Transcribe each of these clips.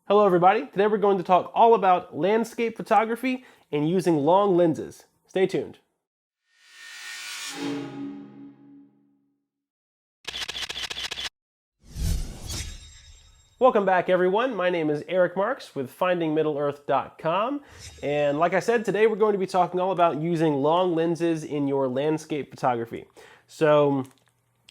Hello everybody, today we're going to talk all about landscape photography and using long lenses. Stay tuned. Welcome back everyone, my name is Eric Marks with FindingMiddle-earth.com, and like I said, today we're going to be talking all about using long lenses in your landscape photography. So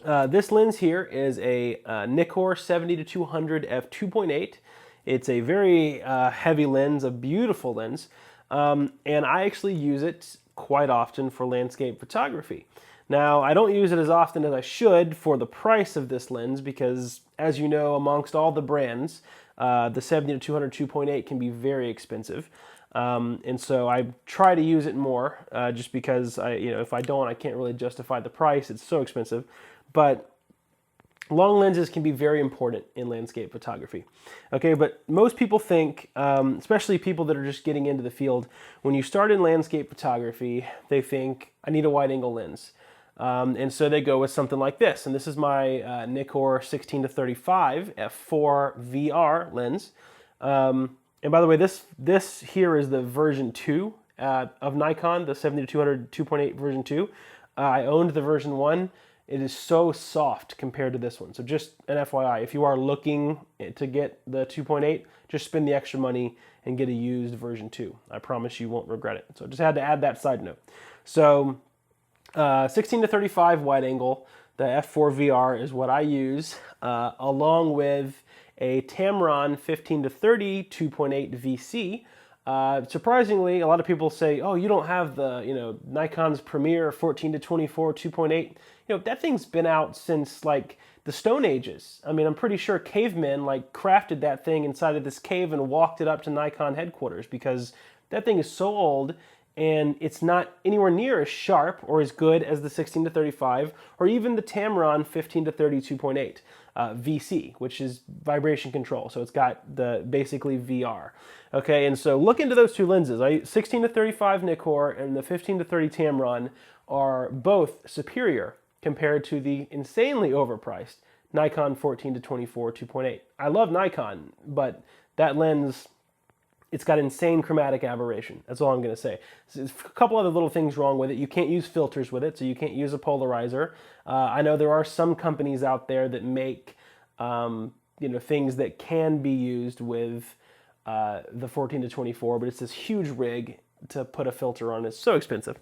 this lens here is a Nikkor 70-200 f2.8. It's a very heavy lens, a beautiful lens, and I actually use it quite often for landscape photography. Now, I don't use it as often as I should for the price of this lens because, as you know, amongst all the brands, the 70-200 2.8 can be very expensive. And so I try to use it more just because if I don't, I can't really justify the price. It's so expensive. But long lenses can be very important in landscape photography. Okay, but most people think, especially people that are just getting into the field, when you start in landscape photography, they think, I need a wide-angle lens. And so they go with something like this. And this is my Nikkor 16-35 f4 VR lens. And by the way, this here is the version 2 of Nikon, the 70-200 2.8 version 2. I owned the version 1. It is so soft compared to this one. So just an FYI, if you are looking to get the 2.8, just spend the extra money and get a used version 2. I promise you won't regret it. So just had to add that side note. So 16-35 wide angle, the f4 VR is what I use, along with a Tamron 15-30 2.8 VC. Surprisingly, a lot of people say, "Oh, you don't have the Nikon's Premier 14-24 2.8." That thing's been out since like the Stone Ages. I mean, I'm pretty sure cavemen like crafted that thing inside of this cave and walked it up to Nikon headquarters because that thing is so old and it's not anywhere near as sharp or as good as the 16-35 or even the Tamron 15-30 2.8 VC, which is vibration control. So it's got the basically VR. Okay, and so look into those two lenses. 16-35 Nikkor and the 15-30 Tamron are both superior compared to the insanely overpriced Nikon 14-24 2.8. I love Nikon, but that lens, it's got insane chromatic aberration. That's all I'm going to say. There's a couple other little things wrong with it. You can't use filters with it, so you can't use a polarizer. I know there are some companies out there that make things that can be used with the 14-24, but it's this huge rig to put a filter on. It's so expensive.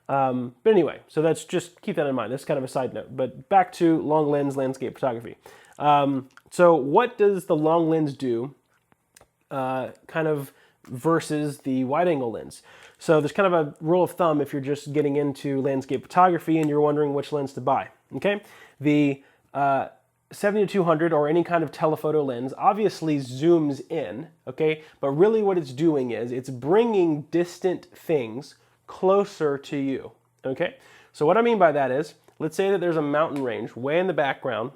But anyway, so that's just keep that in mind. That's kind of a side note. But back to long lens landscape photography. So what does the long lens do kind of versus the wide angle lens? So there's kind of a rule of thumb if you're just getting into landscape photography and you're wondering which lens to buy. Okay, the 70-200 or any kind of telephoto lens obviously zooms in, okay, but really what it's doing is it's bringing distant things closer to you, okay? So what I mean by that is, let's say that there's a mountain range way in the background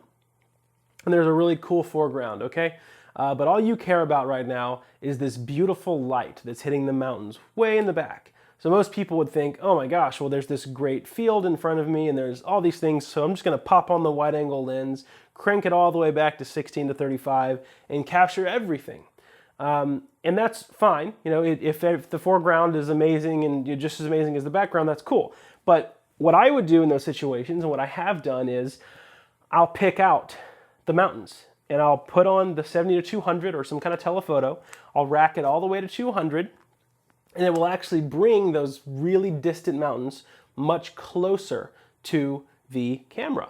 and there's a really cool foreground, okay? But all you care about right now is this beautiful light that's hitting the mountains way in the back. So most people would think, oh my gosh, well there's this great field in front of me and there's all these things, so I'm just gonna pop on the wide angle lens, crank it all the way back to 16-35 and capture everything. And that's fine. If the foreground is amazing and you're just as amazing as the background, that's cool. But what I would do in those situations and what I have done is I'll pick out the mountains and I'll put on the 70-200 or some kind of telephoto. I'll rack it all the way to 200 and it will actually bring those really distant mountains much closer to the camera.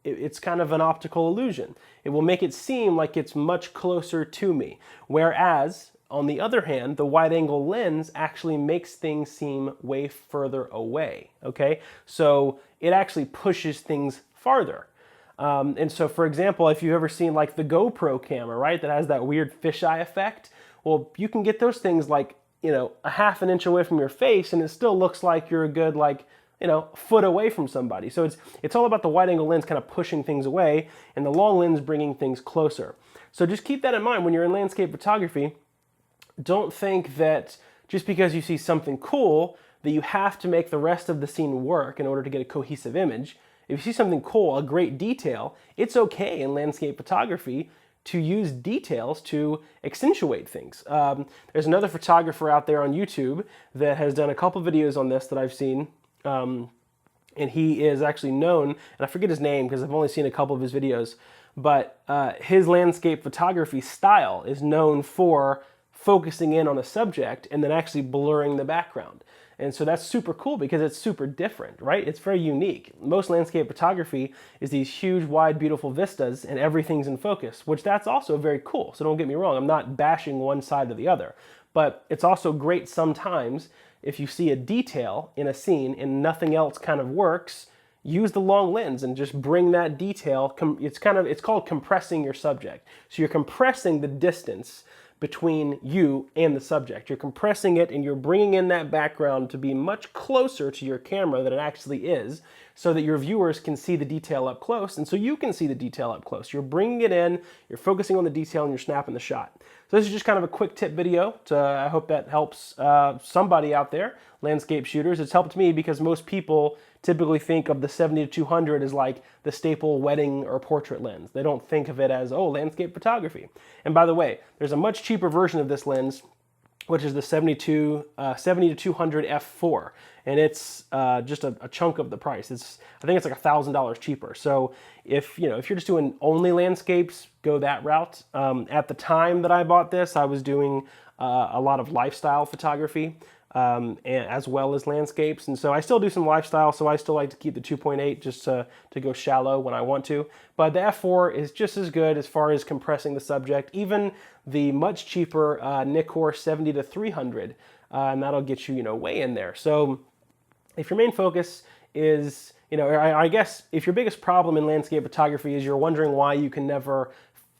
It's kind of an optical illusion. It will make it seem like it's much closer to me. Whereas, on the other hand, the wide-angle lens actually makes things seem way further away, okay? So it actually pushes things farther. And so, for example, if you've ever seen like the GoPro camera, right, that has that weird fisheye effect, well, you can get those things like, a half an inch away from your face and it still looks like you're a good, foot away from somebody. So it's all about the wide angle lens kind of pushing things away and the long lens bringing things closer. So just keep that in mind when you're in landscape photography. Don't think that just because you see something cool that you have to make the rest of the scene work in order to get a cohesive image. If you see something cool, a great detail, it's okay in landscape photography to use details to accentuate things. There's another photographer out there on YouTube that has done a couple videos on this that I've seen, and he is actually known, and I forget his name because I've only seen a couple of his videos, but his landscape photography style is known for focusing in on a subject and then actually blurring the background. And so that's super cool because it's super different, right? It's very unique. Most landscape photography is these huge, wide, beautiful vistas and everything's in focus, which that's also very cool. So don't get me wrong, I'm not bashing one side or the other, but it's also great sometimes if you see a detail in a scene and nothing else kind of works, use the long lens and just bring that detail. It's called compressing your subject. So you're compressing the distance between you and the subject. You're compressing it and you're bringing in that background to be much closer to your camera than it actually is, so that your viewers can see the detail up close and so you can see the detail up close. You're bringing it in, you're focusing on the detail, and you're snapping the shot. So this is just kind of a quick tip video. I hope that helps somebody out there, landscape shooters. It's helped me because most people typically think of the 70-200 as like the staple wedding or portrait lens. They don't think of it as, oh, landscape photography. And by the way, there's a much cheaper version of this lens, which is the 70-200 f4, and it's just a chunk of the price. I think it's like $1,000 cheaper. So if you're just doing only landscapes, go that route. At the time that I bought this, I was doing a lot of lifestyle photography, and as well as landscapes, and so I still do some lifestyle, so I still like to keep the 2.8 just to go shallow when I want to. But the f4 is just as good as far as compressing the subject. Even the much cheaper Nikkor 70-300, and that'll get you way in there. So if your main focus is, I guess if your biggest problem in landscape photography is you're wondering why you can never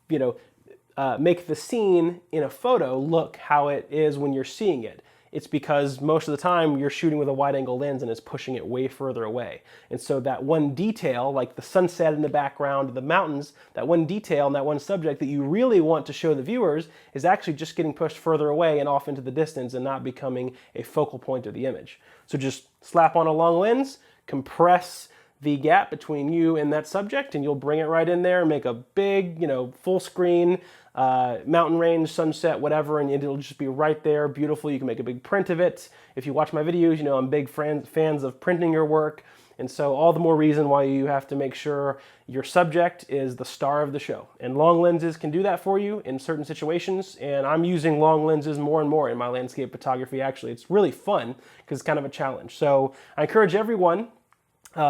make the scene in a photo look how it is when you're seeing it, it's because most of the time you're shooting with a wide-angle lens and it's pushing it way further away. And so that one detail, like the sunset in the background, the mountains, that one detail and that one subject that you really want to show the viewers is actually just getting pushed further away and off into the distance and not becoming a focal point of the image. So just slap on a long lens, compress the gap between you and that subject, and you'll bring it right in there and make a big, full screen mountain range, sunset, whatever, and it'll just be right there, beautiful. You can make a big print of it. If you watch my videos, I'm big fans of printing your work, and so all the more reason why you have to make sure your subject is the star of the show. And long lenses can do that for you in certain situations, and I'm using long lenses more and more in my landscape photography. Actually, it's really fun because it's kind of a challenge. So I encourage everyone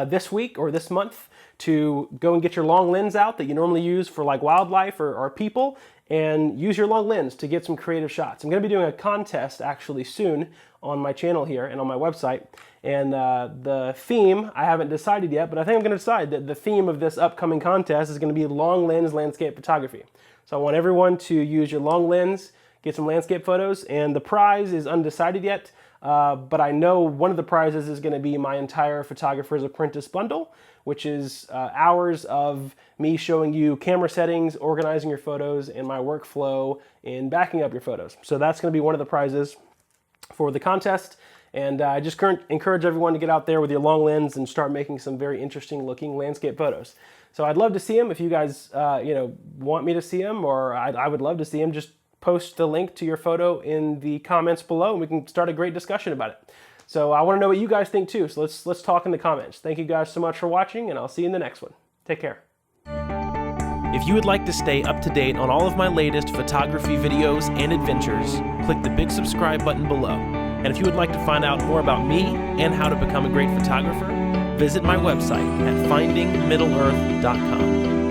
this week or this month to go and get your long lens out that you normally use for like wildlife or people, and use your long lens to get some creative shots. I'm going to be doing a contest actually soon on my channel here and on my website, and the theme I haven't decided yet, but I think I'm going to decide that the theme of this upcoming contest is going to be long lens landscape photography. So I want everyone to use your long lens, get some landscape photos, and the prize is undecided yet. But I know one of the prizes is going to be my entire Photographer's Apprentice bundle, which is hours of me showing you camera settings, organizing your photos, and my workflow in backing up your photos. So that's going to be one of the prizes for the contest. And I just encourage everyone to get out there with your long lens and start making some very interesting looking landscape photos. So I'd love to see them. If you guys want me to see them, or I would love to see them, just post the link to your photo in the comments below and we can start a great discussion about it. So I want to know what you guys think too, so let's talk in the comments. Thank you guys so much for watching, and I'll see you in the next one. Take care. If you would like to stay up to date on all of my latest photography videos and adventures, click the big subscribe button below. And if you would like to find out more about me and how to become a great photographer, visit my website at findingmiddleearth.com.